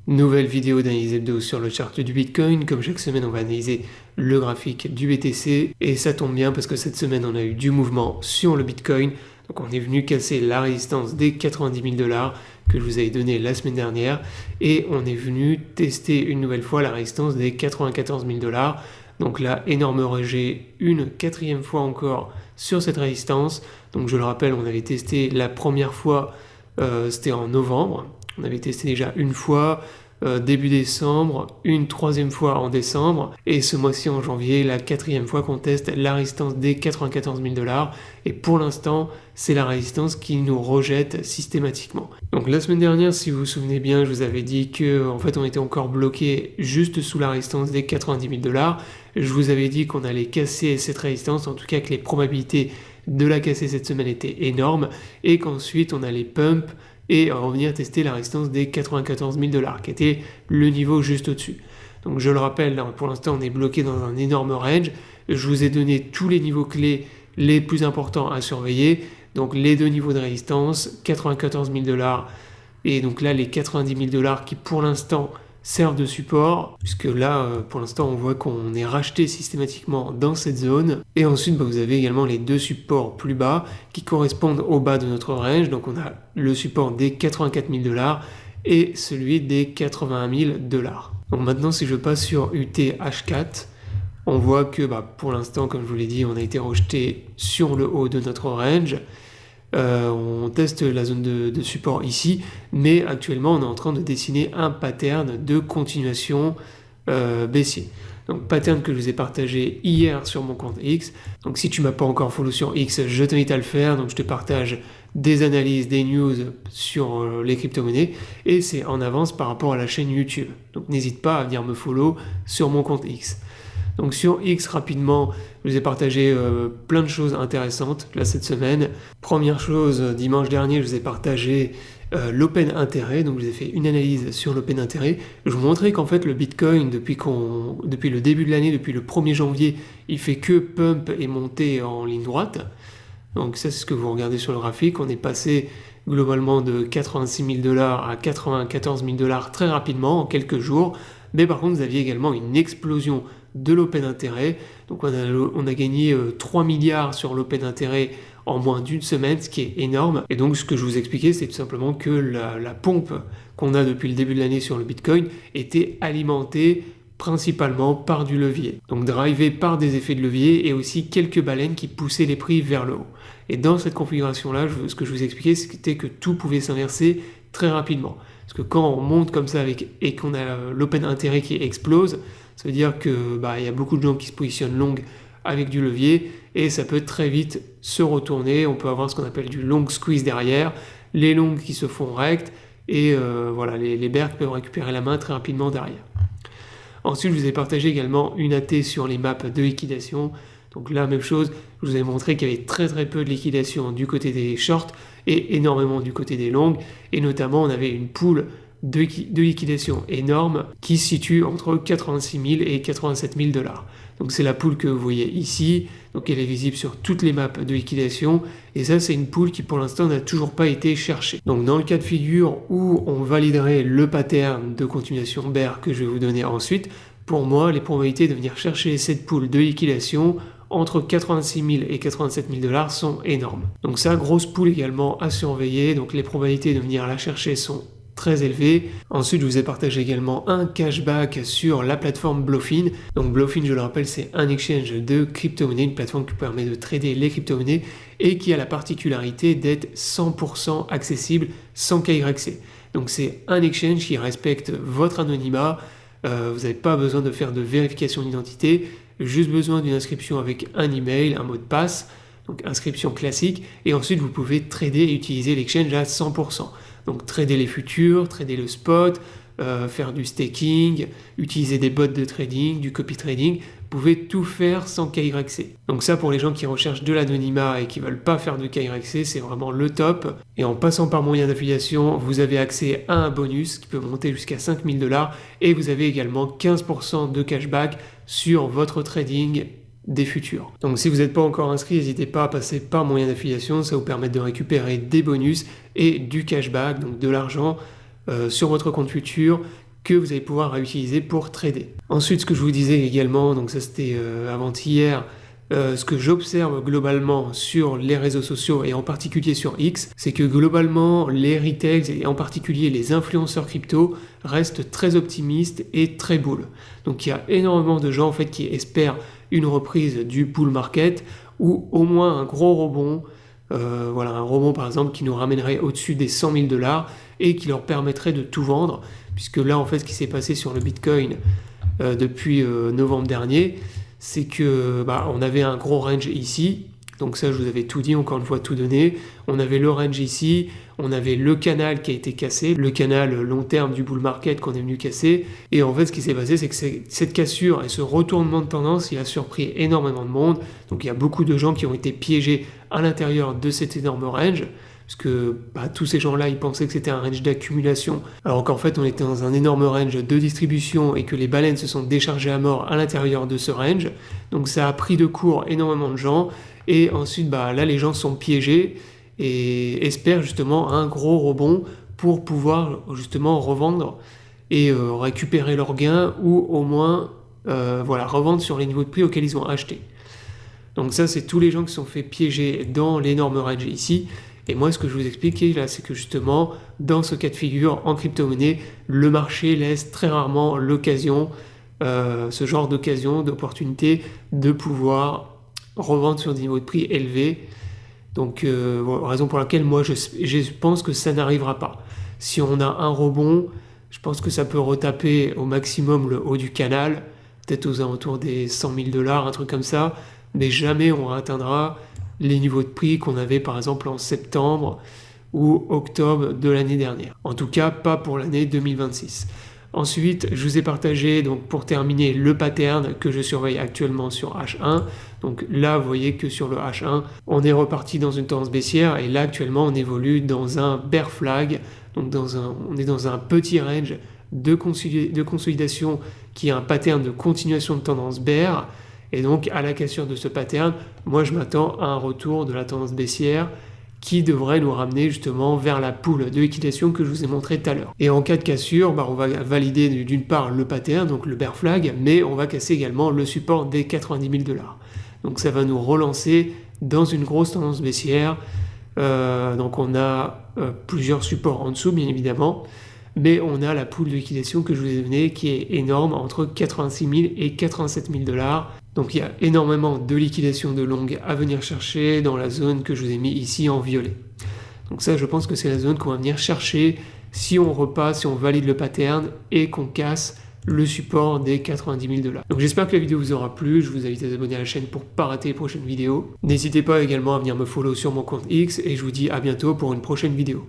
Nouvelle vidéo d'analyse hebdo sur le chart du Bitcoin. Comme chaque semaine, on va analyser le graphique du BTC. Et ça tombe bien parce que cette semaine, on a eu du mouvement sur le Bitcoin. Donc on est venu casser la résistance des 90 000 $ que je vous avais donné la semaine dernière. Et on est venu tester une nouvelle fois la résistance des 94 000 $. Donc là, énorme rejet, une quatrième fois encore sur cette résistance. Donc je le rappelle, on avait testé la première fois, c'était en novembre. On avait testé déjà une fois, début décembre, une troisième fois en décembre, et ce mois-ci en janvier, la quatrième fois qu'on teste la résistance des 94 000 $. Et pour l'instant, c'est la résistance qui nous rejette systématiquement. Donc la semaine dernière, si vous vous souvenez bien, je vous avais dit que en fait on était encore bloqué juste sous la résistance des 90 000 $. Je vous avais dit qu'on allait casser cette résistance, en tout cas que les probabilités de la casser cette semaine étaient énormes, et qu'ensuite on allait pump et revenir tester la résistance des 94 000 $, qui était le niveau juste au-dessus. Donc je le rappelle, là, pour l'instant on est bloqué dans un énorme range. Je vous ai donné tous les niveaux clés les plus importants à surveiller. Donc les deux niveaux de résistance, 94 000 $, et donc là les 90 000 $ qui pour l'instant servent de support, puisque là pour l'instant on voit qu'on est racheté systématiquement dans cette zone. Et ensuite vous avez également les deux supports plus bas qui correspondent au bas de notre range. Donc on a le support des 84 000 $ et celui des 81 000 $. Donc maintenant si je passe sur UTH4, on voit que pour l'instant, comme je vous l'ai dit, on a été rejeté sur le haut de notre range. On teste la zone de support ici, mais actuellement on est en train de dessiner un pattern de continuation baissier. Donc pattern que je vous ai partagé hier sur mon compte X. Donc si tu m'as pas encore follow sur X, je t'invite à le faire. Donc je te partage des analyses, des news sur les crypto-monnaies, et c'est en avance par rapport à la chaîne YouTube. Donc n'hésite pas à venir me follow sur mon compte X. Donc sur X, rapidement, je vous ai partagé plein de choses intéressantes là cette semaine. Première chose, dimanche dernier, je vous ai partagé l'open intérêt. Donc je vous ai fait une analyse sur l'open intérêt. Je vous montrais qu'en fait le Bitcoin, depuis le début de l'année, depuis le 1er janvier, il fait que pump et monter en ligne droite. Donc ça c'est ce que vous regardez sur le graphique. On est passé globalement de 86 000 $ à 94 000 $ très rapidement en quelques jours. Mais par contre, vous aviez également une explosion de l'open intérêt. Donc on a gagné 3 milliards sur l'open intérêt en moins d'une semaine, ce qui est énorme. Et donc ce que je vous expliquais, c'est tout simplement que la pompe qu'on a depuis le début de l'année sur le Bitcoin était alimentée principalement par du levier. Donc drivé par des effets de levier et aussi quelques baleines qui poussaient les prix vers le haut. Et dans cette configuration-là, ce que je vous expliquais, c'était que tout pouvait s'inverser très rapidement. Parce que quand on monte comme ça et qu'on a l'open intérêt qui explose, ça veut dire que y a beaucoup de gens qui se positionnent long avec du levier et ça peut très vite se retourner. On peut avoir ce qu'on appelle du long squeeze derrière, les longs qui se font rectes et les bears peuvent récupérer la main très rapidement derrière. Ensuite, je vous ai partagé également une AT sur les maps de liquidation. Donc là, même chose, je vous ai montré qu'il y avait très peu de liquidation du côté des shorts et énormément du côté des longs. Et notamment, on avait une pool de liquidation énorme qui se situe entre 86 000 et 87 000 $. Donc c'est la pool que vous voyez ici. Donc elle est visible sur toutes les maps de liquidation. Et ça, c'est une pool qui pour l'instant n'a toujours pas été cherchée. Donc dans le cas de figure où on validerait le pattern de continuation bear que je vais vous donner ensuite, pour moi, les probabilités de venir chercher cette pool de liquidation entre 86 000 et 87 000 $ sont énormes. Donc ça, grosse pool également à surveiller. Donc les probabilités de venir la chercher sont très élevées. Ensuite, je vous ai partagé également un cashback sur la plateforme Bluefin. Donc Bluefin, je le rappelle, c'est un exchange de crypto-monnaies, une plateforme qui permet de trader les crypto-monnaies et qui a la particularité d'être 100% accessible sans KYC. Donc c'est un exchange qui respecte votre anonymat. Vous n'avez pas besoin de faire de vérification d'identité, juste besoin d'une inscription avec un email, un mot de passe, donc inscription classique, et ensuite vous pouvez trader et utiliser l'exchange à 100%. Donc trader les futurs, trader le spot, faire du staking, utiliser des bots de trading, du copy trading, vous pouvez tout faire sans KYC. Donc ça, pour les gens qui recherchent de l'anonymat et qui veulent pas faire de KYC, c'est vraiment le top. Et en passant par moyen d'affiliation, vous avez accès à un bonus qui peut monter jusqu'à 5 000 $ et vous avez également 15% de cashback sur votre trading des futurs. Donc si vous n'êtes pas encore inscrit, n'hésitez pas à passer par moyen d'affiliation, ça vous permet de récupérer des bonus et du cashback, donc de l'argent sur votre compte futur que vous allez pouvoir réutiliser pour trader. Ensuite, ce que je vous disais également, donc ça c'était avant-hier, ce que j'observe globalement sur les réseaux sociaux et en particulier sur X, c'est que globalement les retails et en particulier les influenceurs crypto restent très optimistes et très bull. Donc il y a énormément de gens en fait qui espèrent une reprise du bull market ou au moins un gros rebond, voilà un rebond par exemple qui nous ramènerait au-dessus des 100 000 $ et qui leur permettrait de tout vendre, puisque là en fait ce qui s'est passé sur le Bitcoin depuis novembre dernier, c'est que on avait un gros range ici, donc ça je vous avais tout dit, encore une fois tout donné, on avait le range ici, on avait le canal qui a été cassé, le canal long terme du bull market qu'on est venu casser, et en fait ce qui s'est passé c'est que cette cassure et ce retournement de tendance, il a surpris énormément de monde, donc il y a beaucoup de gens qui ont été piégés à l'intérieur de cet énorme range, parce que tous ces gens-là, ils pensaient que c'était un range d'accumulation, alors qu'en fait on était dans un énorme range de distribution et que les baleines se sont déchargées à mort à l'intérieur de ce range, donc ça a pris de court énormément de gens, et ensuite là les gens sont piégés et espèrent justement un gros rebond pour pouvoir justement revendre et récupérer leurs gains, ou au moins revendre sur les niveaux de prix auxquels ils ont acheté. Donc ça c'est tous les gens qui sont fait piéger dans l'énorme range ici. Et moi, ce que je vous expliquais là, c'est que justement, dans ce cas de figure, en crypto-monnaie, le marché laisse très rarement l'occasion, ce genre d'occasion, d'opportunité, de pouvoir revendre sur des niveaux de prix élevés. Donc, raison pour laquelle moi, je pense que ça n'arrivera pas. Si on a un rebond, je pense que ça peut retaper au maximum le haut du canal, peut-être aux alentours des 100 000 $, un truc comme ça, mais jamais on atteindra les niveaux de prix qu'on avait par exemple en septembre ou octobre de l'année dernière. En tout cas, pas pour l'année 2026. Ensuite, je vous ai partagé, donc pour terminer, le pattern que je surveille actuellement sur H1. Donc là, vous voyez que sur le H1, on est reparti dans une tendance baissière, et là actuellement, on évolue dans un bear flag, donc on est dans un petit range de consolidation qui est un pattern de continuation de tendance bear. Et donc, à la cassure de ce pattern, moi je m'attends à un retour de la tendance baissière qui devrait nous ramener justement vers la poule de liquidation que je vous ai montré tout à l'heure. Et en cas de cassure, on va valider d'une part le pattern, donc le bear flag, mais on va casser également le support des 90 000 $. Donc ça va nous relancer dans une grosse tendance baissière. Donc on a plusieurs supports en dessous, bien évidemment, mais on a la poule de liquidation que je vous ai donnée qui est énorme, entre 86 000 et 87 000 $. Donc il y a énormément de liquidation de longue à venir chercher dans la zone que je vous ai mis ici en violet. Donc ça, je pense que c'est la zone qu'on va venir chercher si on repasse, si on valide le pattern et qu'on casse le support des 90 000 $. Donc j'espère que la vidéo vous aura plu, je vous invite à vous abonner à la chaîne pour ne pas rater les prochaines vidéos. N'hésitez pas également à venir me follow sur mon compte X, et je vous dis à bientôt pour une prochaine vidéo.